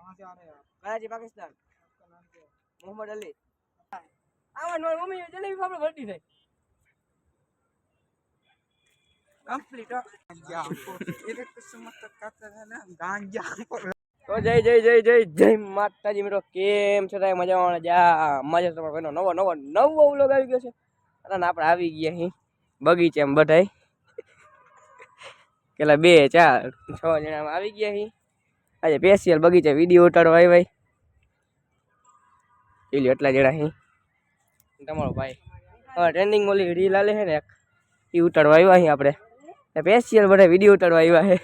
कहाँ से आ रहे हैं आप? कराची पाकिस्तान। आपका नाम क्या है? मोहम्मद अली। आवा नो मम्मी जलेबी फाफड़ा भरती થઈ कंप्लीट गांजा हमको ये तो कुछ समझ तक कहते हैं ना गांजा हमको તો જય જય જય જય જય માતાજી મિત્રો કેમ છે તાય મજામાં જા મજા તમારો કોઈનો નવો નવો નવો વ્લોગ આવી ગયો છે અને આપણે આવી ગયા અહીં બગીચામાં બધાય પેલા 2 4 6 જણા આવી ગયા અહીં આજે સ્પેશિયલ બગીચા વિડિયો ઉતારવા આવ્યા એટલે એટલા જણા અહીં તમારો ભાઈ હા ટ્રેન્ડિંગ ઓલી રીલ આલે છે ને એક ઈ ઉતારવા આવ્યા અહીં આપણે સ્પેશિયલ બધા વિડિયો ઉતારવા આવ્યા છે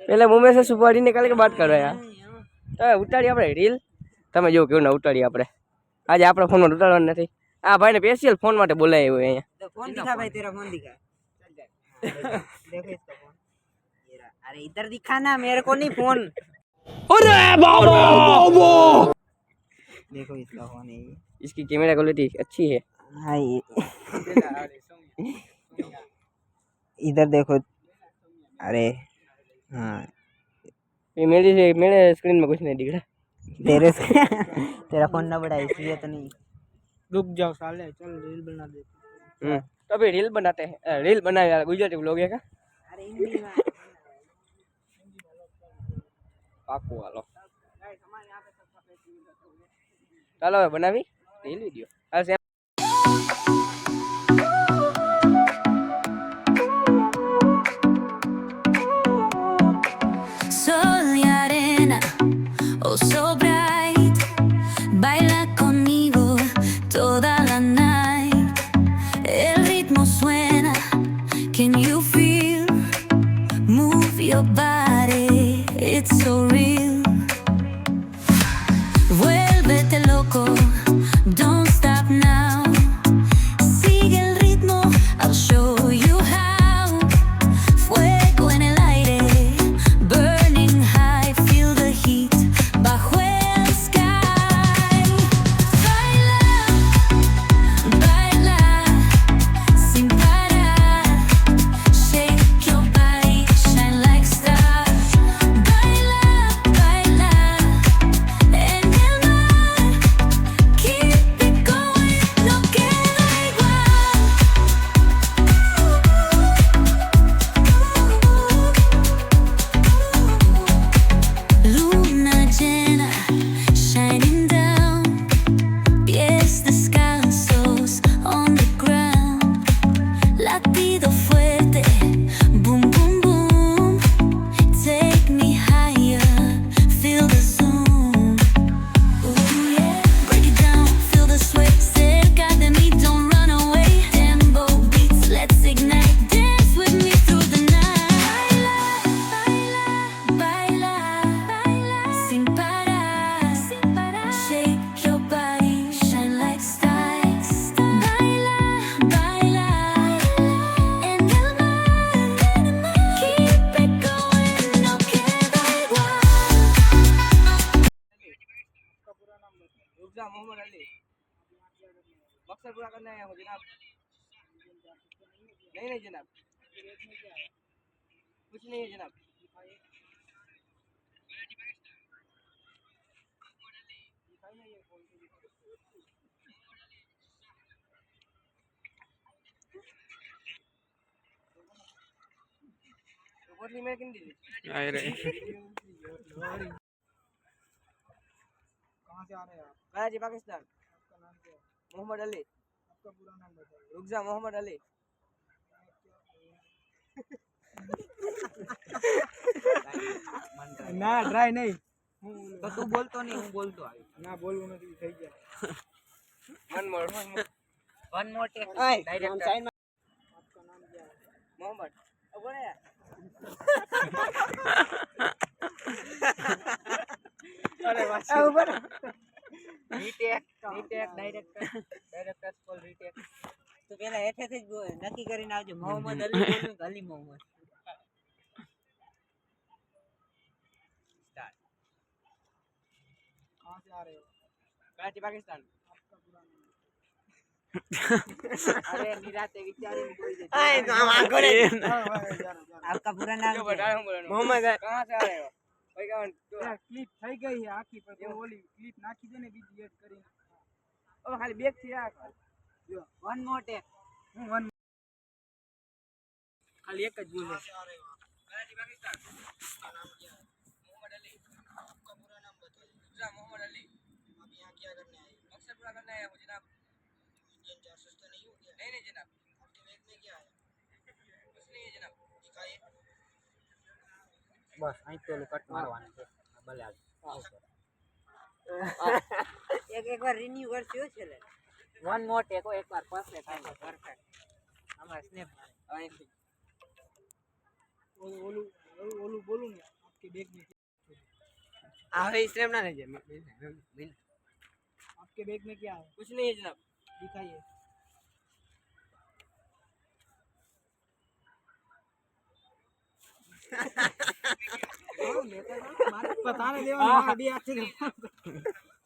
पहले मुंह में से सुपारी निकाल के बात कर रहे हैं तो उतारी આપણે રીલ તમે જો કેવું ના ઉતારી આપણે આજે આપણો ફોન માં ઉતારવાનો નથી આ ભાઈને સ્પેશિયલ ફોન માટે બોલાવ્યો અહીંયા तो फोन दिखा भाई तेरा फोन दिखा देखो इसका फोन ये रहा अरे इधर दिखा ना मेरे को नहीं फोन अरे बाबा देखो इसका फोन है ये इसकी कैमरा क्वालिटी अच्छी है हाँ ये इधर देखो अरे हाँ ये मेरे स्क्रीन में कुछ नहीं दिख रहा तेरे तेरा फोन ना बड़ा इसलिए तो नहीं रुक जाओ साले चल रील बना दे तो अभी रील बनाते हैं रील बनाए यार गुजराती व्लॉग है का अरे हिंदी में पाको वालो चलो હવે બનાવી રીલ વિડિયો આ Sol y arena, oh so bright, baila conmigo toda la night. El ritmo suena, can you feel? Move your body, it's so real. Vuélvete loco, don't stop now. Sigue el ritmo, I'll show you how. Fuego en el aire, burning high, feel the heat bajo el sky. Baila, baila, sin parar. Shake your body, shine like stars. Baila, baila, en el mar. Keep it going, no queda igual. Luna llena, shining down, pies descalzos on the ground, latido fuerte, boom boom boom, take me higher, feel the zoom, ooh yeah, break it down, feel the sway, cerca de mí, don't run away, tempo beats, let's ignite, dance with me through the night, baila, baila, sin parar, shake your body, shine like stars, baila, baila, en el mar, keep it going, no queda igual. उसका पूरा नाम बताओ रुकजा मोहम्मद अली बक्सर पूरा करने आया हूँ जनाब नहीं नहीं जनाब कुछ नहीं है जनाब तो बोतली में किन दी आए रहे कहाँ से आ रहे हैं आप? कराची पाकिस्तान आपका नाम क्या है? मोहम्मद अली आपका पूरा नाम बताइए रुकजा मोहम्मद अली ना ट्राई नहीं तो तू बोलतो नहीं हूँ बोलतो ना बोलવું નથી થઈ ગયા one more one more take director आपका नाम क्या है? मोहम्मद अब बोले यार अरे बस ऊपर રીટેક ડાયરેક્ટર કોલ રીટેક તો પેલા હેઠેથી જ નક્કી કરીને આવજો મોહમ્મદ અલી બોલું કે અલી મોહમ્મદ स्टार्ट कहाँ से आ रहे हो? कराची पाकिस्तान आपका पूरा नाम अरे निराते विचारी बोल दे आए तो हम आंखों ने आपका पूरा नाम क्यों क्या बता है? रहा हूँ मोहम्मद है कहाँ से आ रहे हो भाई कहाँ યાર ક્લિપ થઈ ગઈ છે આખી પર તો ઓલી ક્લિપ નાખી દે ને બીજી એડ કરીને ओ खाली बैग थी यार જો वन मोर टेक હું વન खाली एक જ બોલે मोहम्मद अली अब यहाँ क्या करने आए मकसद पूरा करना है जनाब इंडियन जासूस तो नहीं हो गया नहीं नहीं जनाब आपके बैग में क्या है कुछ नहीं है जनाब दिखाइए बस અહીં તો કટ મારવાનું છે ભલે એક વાર રિન્યુ કરજો છે લે વન મોર ટેક એક વાર પરફેક્ટ પરફેક્ટ અમાર સ્નેપ અહીંથી ઓલું ઓલું બોલું ને आपके बैग में હવે સ્ટ્રેપ ના લેજે आपके बैग में क्या है कुछ नहीं है जनाब दिखाइए बताने देवा अभी अच्छे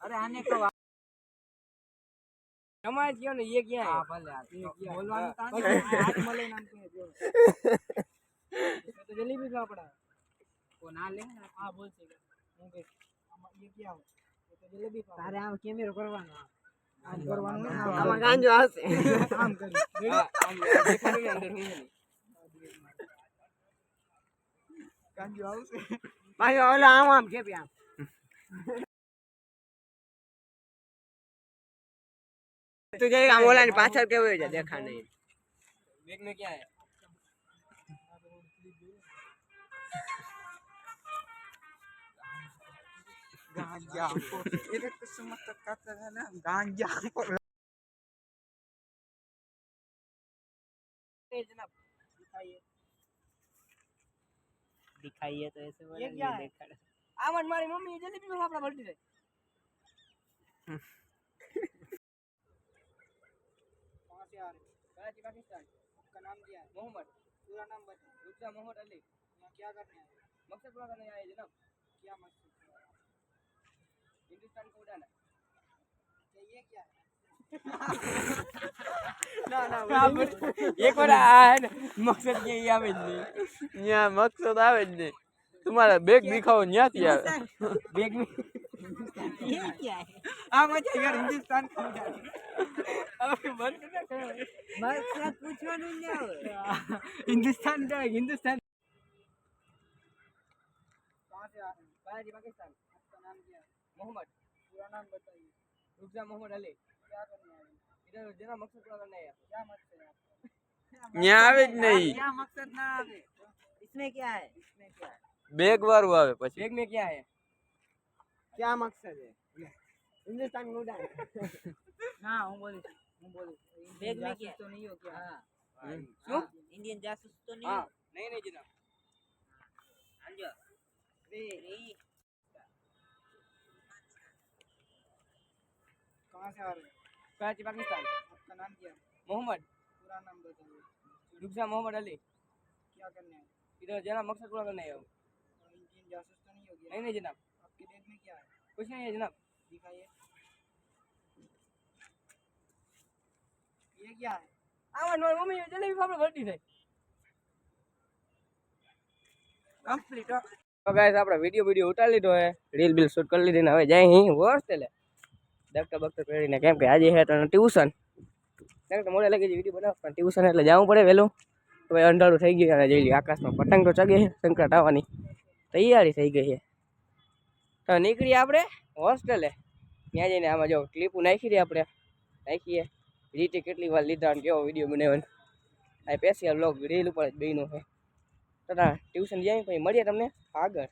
અરે આને કહો समाज क्यों नहीं ये क्या है ભલે बोलवाना था ना हाथ मले नाम के जो तो जलेबी का पड़ा કો ના લે हाँ बोल सके ये क्या हो ये तो जलेबी का તારે આમ કેમેરો કરવાનો काम करवाना है આમાં ગાંજો આવશે काम करी આમ દેખાડું ને અંદર હું નહીં कांजू आवશે ભાઈ ઓલા આમ આમ છે આમ तो जाएगा हम ओला पाछड़ के हुए जा देखा नहीं बैग में क्या है गांजा ये तो कुछ मतलब कहता है ना गांजा जनाब दिखाइए तो ऐसे बोला ये क्या है? आमन मारी मम्मी जल्दी भी आपला भरती है कहाँ से आ रहे हैं कराची पाकिस्तान आपका नाम क्या है मोहम्मद पूरा नाम बताइए रुकजा मोहम्मद अली यहाँ क्या करने आए हैं? मकसद पूरा करने आए जनाब क्या मकसद है? हिंदुस्तान को उड़ाना क्या ये क्या है એક વાર આ ને મકસદ કે ઈ આવે જ નહીં ત્યાં મકસદ આવે જ નહીં તમારે બેગ દેખાવો ત્યાંથી આવે બેગ में ये क्या है हाँ मुझे यार हिंदुस्तान का હવે બંધ कर दे મકસદ પૂછવાનું ન હોય हिंदुस्तान का हिंदुस्तान कहाँ से आ रहे हैं कराची पाकिस्तान आपका नाम क्या है मोहम्मद पूरा नाम बताइए रुकजा मोहम्मद अली क्या करने आए हैं? इधर जना मकसद पूरा करना है क्या मकसद है आपका ત્યાં આવે જ નહીં क्या मकसद ना आवे इसमें क्या है इसमें क्या है બેગ વાળું આવે પછી बैग में क्या है क्या मकसद है हिंदुस्तान को उड़ाना ना हूँ बोली बैग में क्या? तो नहीं हो क्या हाँ क्यों इंडियन जासूस तो नहीं हाँ हो नहीं नहीं जनाब आंजो नहीं कहाँ से आ रहे हैं कराची पाकिस्तान आपका नाम क्या है मोहम्मद पूरा नाम बताइए रुकजा मोहम्मद अली क्या करने आए इधर जना मकसद पूरा करना है इंडियन जासूस तो नहीं हो गया नहीं नहीं जनाब आपके बैग में क्या है कुछ नहीं है जनाब दिखाइए ये क्या है आमन मारी मम्मी जल्दी भी आपला ભરતી થાય कंप्लीट તો ગાઈસ આપણે વિડિયો ઉતારી લીધો હે રીલ બિલ શૂટ કરી લીધી ને હવે જાય હી હોસ્ટેલે ડક્ટર બક્ટર પહેરીને કેમ કે આજે હે તો ટ્યુશન કેમ કે મોડે લાગી વિડિયો બનાવ પણ ટ્યુશન એટલે જવું પડે વહેલું તો ભાઈ અંધારું થઈ ગયું અને જઈ આકાશમાં પતંગ તો ચગે છે સંકટ આવવાની તૈયારી થઈ ગઈ છે તો નીકળી આપણે હોસ્ટેલે ત્યાં જઈને આમાં જો ક્લિપો નાખી દે આપણે નાખીએ રીતે કેટલી વાર લીધા અને કેવો વિડીયો બનાવ્યો આ સ્પેશિયલ વ્લોગ રીલ ઉપર જ બન્યો છે તો ટ્યુશન જાય પછી મળીએ તમને આગળ